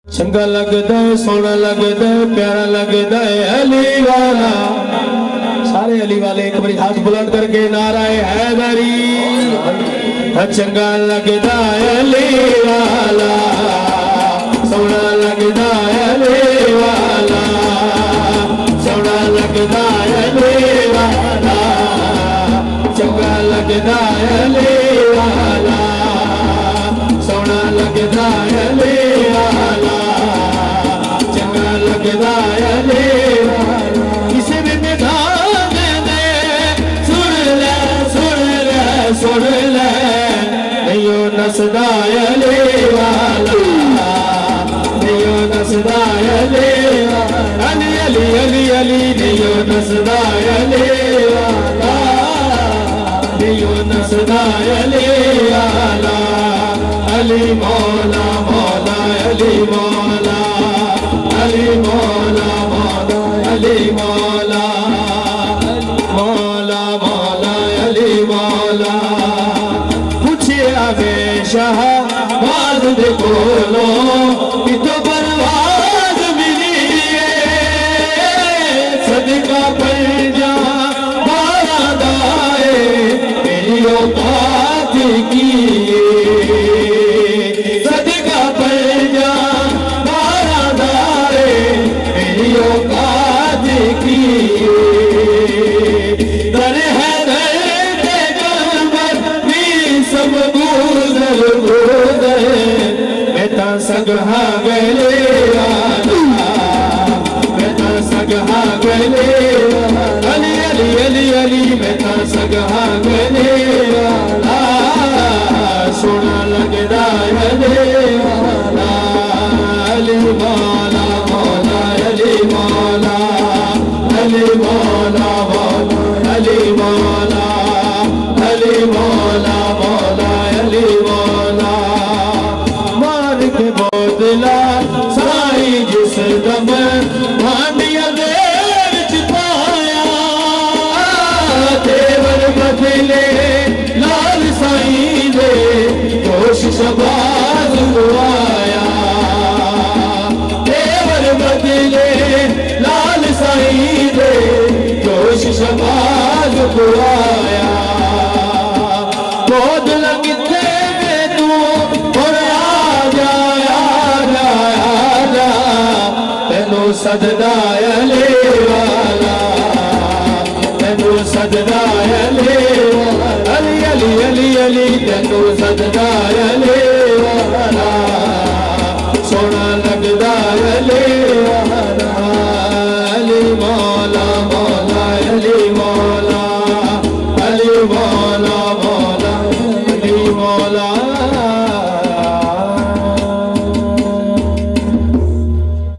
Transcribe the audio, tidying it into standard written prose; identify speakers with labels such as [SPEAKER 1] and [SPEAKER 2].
[SPEAKER 1] चंगा लगदा है, सोना लगदा है, प्यारा लगदा है अली वाला। सारे अली वाले एक बार हाथ बुलंद करके नाराए हैदरी। चंगा लगदा है अली वाला, सोना लगदा है अली वाला, सोना लगदा है अली वाला, चंगा लगदा है अली वाला, सोना लगदा है अली वाला, चंगा लगदा है अली वाला। किसी भी मैदान में सुन ले, सुन ले, सुन ले, नहीं नसदा है अली वाला, नहीं नसदा है अली वाला। अली अली अली अली नहीं नसदा है अली वाला, नहीं नसदा है अली वाला। अली मौला मौला अली मौला, अली मौला मौला अली मौला, मौला मौला अली मौला। पूछे हमेशा बाज दे कोलो कि तो परवाज मिली है, सदका पर जा मारा दाए मेरी औकात की, सदका पर जा मारा दाए मेरी औकात की। दर है दर के कलमत भी सब गुजर गुजर, मैं ता सगहा गले वाला, मैं ता सगहा गले वाला। अली अली अली अली मैं ता सगहा गले वाला, सोना लगदा है अली वाला। अली मौला मौला अली मौला, अली मौला मौला अली मौला, अली मौला मौला अली मौला। मार के बोतला साई जिस दम भांडिया दे विच पाया, देवर बदले लाल साई दे जोश शबाज गुआया, देवर बदले लाल साई दे जोश शबाज गुआया। बोध लगते तू और आ जा, आ जा, आ जा, तेनू सजदा अली वाला, तेनू सजदा अली वाला। अली अली अली अली तेनू सजदा